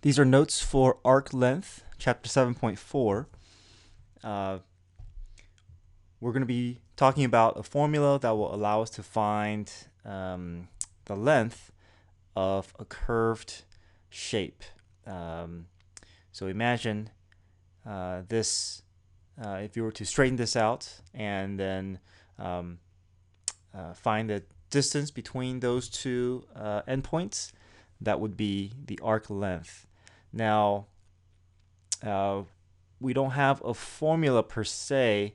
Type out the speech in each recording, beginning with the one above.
These are notes for arc length, chapter 7.4. We're going to be talking about a formula that will allow us to find the length of a curved shape. So imagine this, if you were to straighten this out and then find the distance between those two endpoints, that would be the arc length. Now, we don't have a formula per se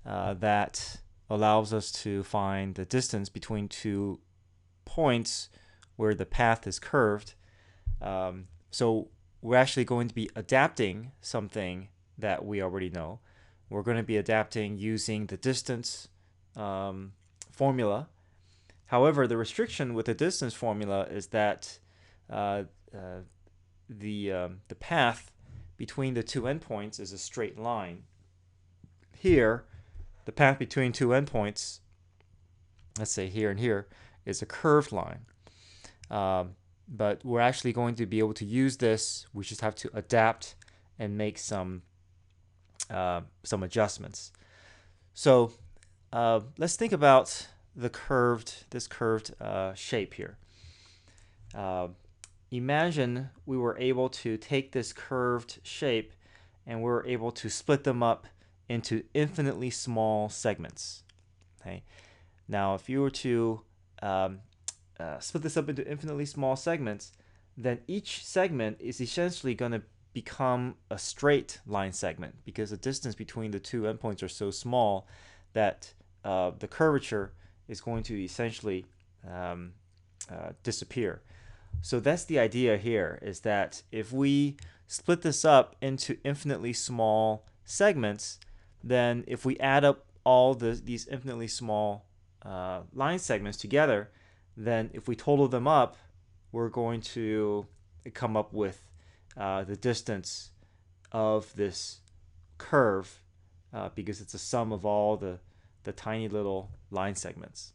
that allows us to find the distance between two points where the path is curved. So we're actually going to be adapting something that we already know. We're going to be adapting using the distance formula. However, the restriction with the distance formula is that the path between the two endpoints is a straight line. Here, the path between two endpoints, let's say here and here, is a curved line. But we're actually going to be able to use this. We just have to adapt and make some adjustments. So let's think about this curved shape here. Imagine we were able to take this curved shape and we're able to split them up into infinitely small segments. Okay. Now, if you were to split this up into infinitely small segments, then each segment is essentially going to become a straight line segment because the distance between the two endpoints are so small that the curvature is going to essentially disappear. So that's the idea here, is that if we split this up into infinitely small segments, then if we add up all these infinitely small line segments together, then if we total them up, we're going to come up with the distance of this curve because it's a sum of all the tiny little line segments.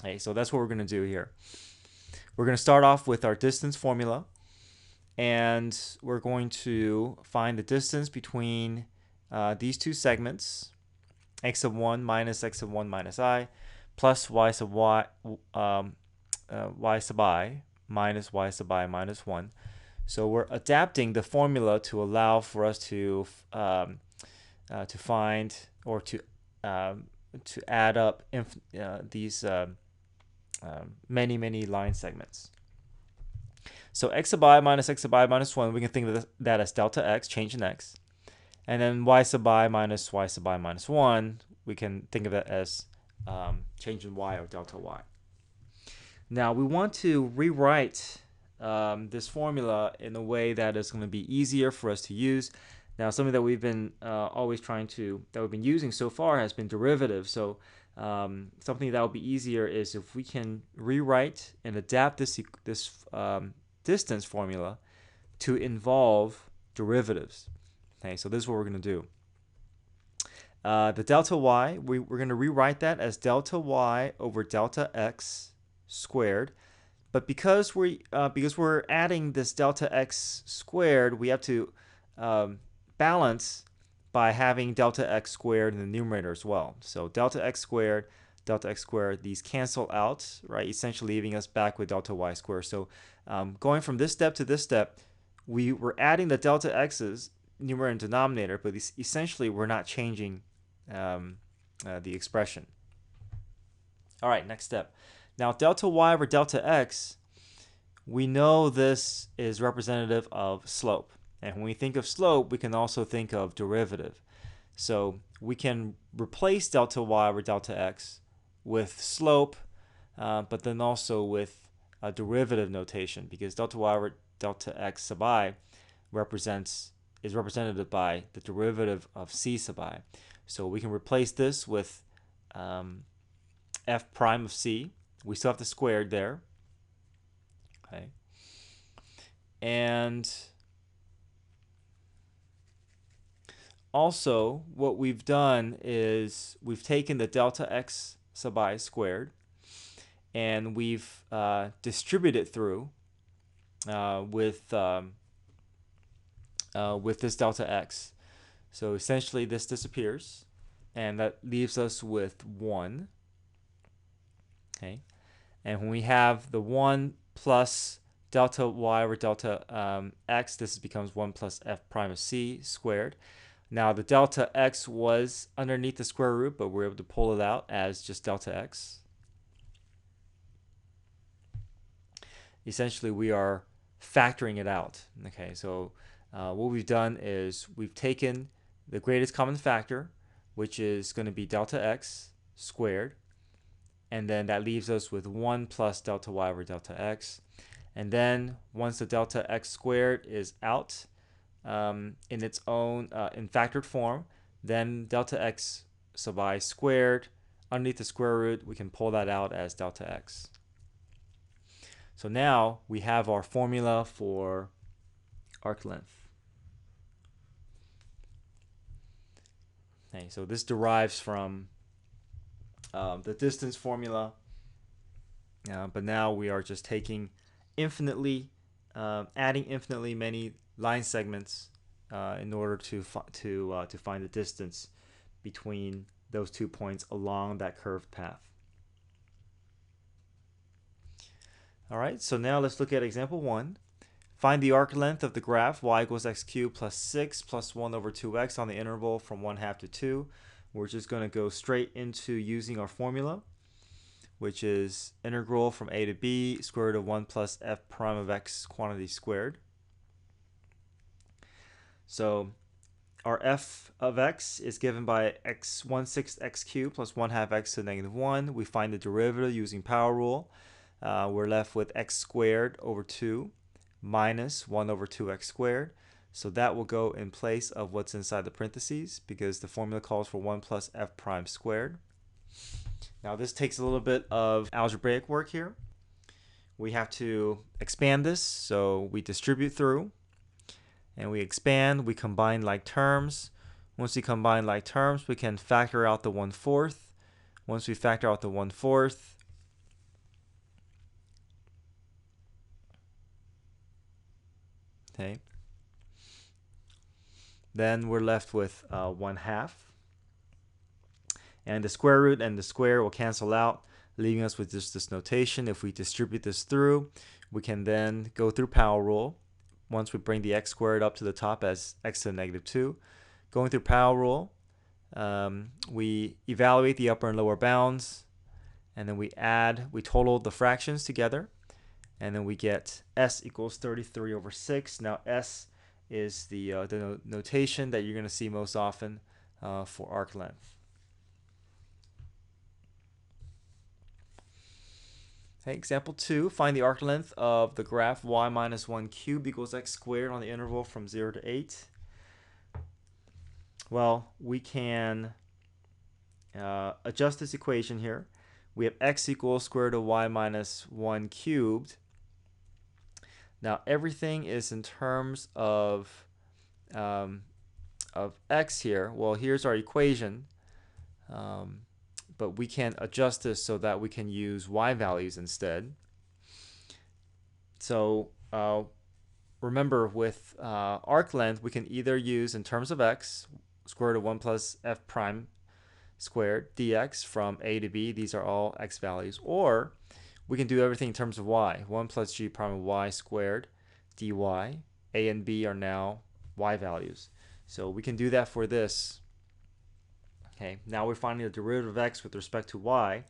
Okay, so that's what we're going to do here. We're going to start off with our distance formula, and we're going to find the distance between these two segments, x of 1 minus x of 1 minus I, plus y sub I minus y sub I minus 1. So we're adapting the formula to allow for us to find or to add up these many line segments. So x sub I minus x sub I minus 1, we can think of that as delta x, change in x. And then y sub I minus y sub I minus 1, we can think of it as change in y, or delta y. Now we want to rewrite this formula in a way that is going to be easier for us to use. Now, something that we've been that we've been using so far has been derivatives. So something that will be easier is if we can rewrite and adapt this distance formula to involve derivatives. Okay, so this is what we're going to do. The delta y, we're going to rewrite that as delta y over delta x squared. But because we're adding this delta x squared, we have to balance by having delta x squared in the numerator as well. So delta x squared, these cancel out, right? Essentially leaving us back with delta y squared. So going from this step to this step, we were adding the delta x's numerator and denominator, but essentially we're not changing the expression. All right, next step. Now delta y over delta x, we know this is representative of slope. And when we think of slope, we can also think of derivative. So we can replace delta y over delta x with slope, but then also with a derivative notation, because delta y over delta x sub I is represented by the derivative of c sub I. So we can replace this with f prime of c. We still have the squared there. Okay. And also, what we've done is we've taken the delta x sub I squared and we've distributed through with this delta x. So essentially this disappears, and that leaves us with 1. Okay, and when we have the 1 plus delta y over delta x, this becomes 1 plus f prime of c squared. Now the delta x was underneath the square root, but we're able to pull it out as just delta x. Essentially, we are factoring it out. Okay, so what we've done is we've taken the greatest common factor, which is going to be delta x squared, and then that leaves us with 1 plus delta y over delta x. And then once the delta x squared is out in its own in factored form, then delta x sub I squared underneath the square root, we can pull that out as delta x. So now we have our formula for arc length. Okay, so this derives from the distance formula, but now we are just taking adding infinitely many line segments in order to find the distance between those 2 points along that curved path. All right, so now let's look at example 1. Find the arc length of the graph y equals x cubed plus 6 plus 1 over 2x on the interval from 1/2 to 2. We're just going to go straight into using our formula, which is integral from a to b square root of 1 plus f prime of x quantity squared. So our f of x is given by x 1/6 x cubed plus 1/2 x to the negative 1. We find the derivative using power rule. We're left with x squared over 2 minus 1 over 2x squared. So that will go in place of what's inside the parentheses because the formula calls for 1 plus f prime squared. Now this takes a little bit of algebraic work here. We have to expand this, so we distribute through and we expand, we combine like terms. Once we combine like terms, we can factor out the 1/4. Once we factor out the 1/4, okay, then we're left with 1/2. And the square root and the square will cancel out, leaving us with just this notation. If we distribute this through, we can then go through power rule. Once we bring the x squared up to the top as x to the negative 2, going through power rule, we evaluate the upper and lower bounds, and then we total the fractions together, and then we get s equals 33 over 6. Now s is the notation that you're going to see most often for arc length. Okay, example 2, find the arc length of the graph y minus 1 cubed equals x squared on the interval from 0 to 8. Well, we can adjust this equation here. We have x equals square root of y minus 1 cubed. Now everything is in terms of x here. Well, here's our equation. But we can adjust this so that we can use y values instead. So remember, with arc length, we can either use in terms of x, square root of 1 plus f prime squared dx from a to b. These are all x values. Or we can do everything in terms of y. 1 plus g prime of y squared dy. A and b are now y values. So we can do that for this. Okay, now we're finding the derivative of x with respect to y.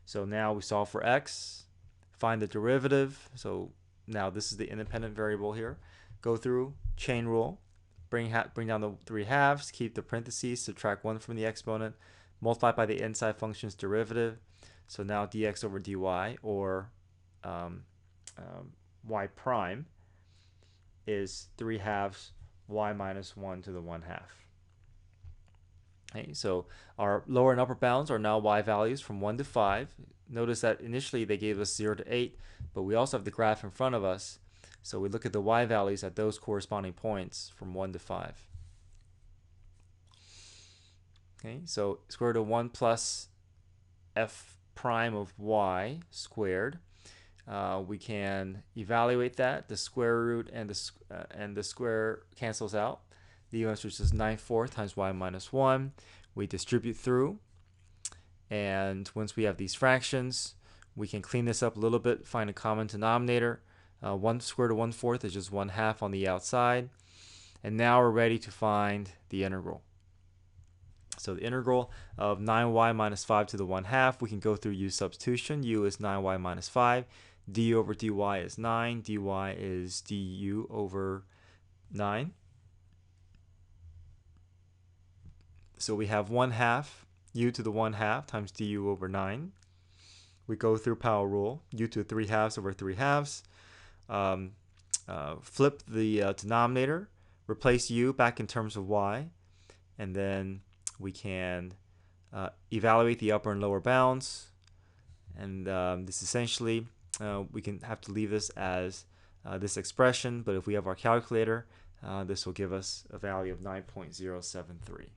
So now we solve for x, find the derivative. So now this is the independent variable here. Go through chain rule, bring down the 3 halves, keep the parentheses, subtract 1 from the exponent, multiply by the inside function's derivative. So now dx over dy, or y prime, is 3 halves y minus 1 to the 1/2. Okay, so our lower and upper bounds are now y values from 1 to 5. Notice that initially they gave us 0 to 8, but we also have the graph in front of us. So we look at the y values at those corresponding points from 1 to 5. Okay, so square root of 1 plus f prime of y squared. We can evaluate that. The square root and the square cancels out. The answer is 9/4 times y minus 1. We distribute through. And once we have these fractions, we can clean this up a little bit, find a common denominator. 1 square root of 1/4 is just 1/2 on the outside. And now we're ready to find the integral. So the integral of 9y minus 5 to the 1/2, we can go through u substitution. U is 9y minus 5. Du over dy is 9. dy is du over 9. So we have 1/2 u to the 1/2 times du over 9. We go through power rule. U to 3/2 over 3/2. Flip the denominator. Replace u back in terms of y. And then we can evaluate the upper and lower bounds. And this essentially, we can have to leave this as this expression. But if we have our calculator, this will give us a value of 9.073.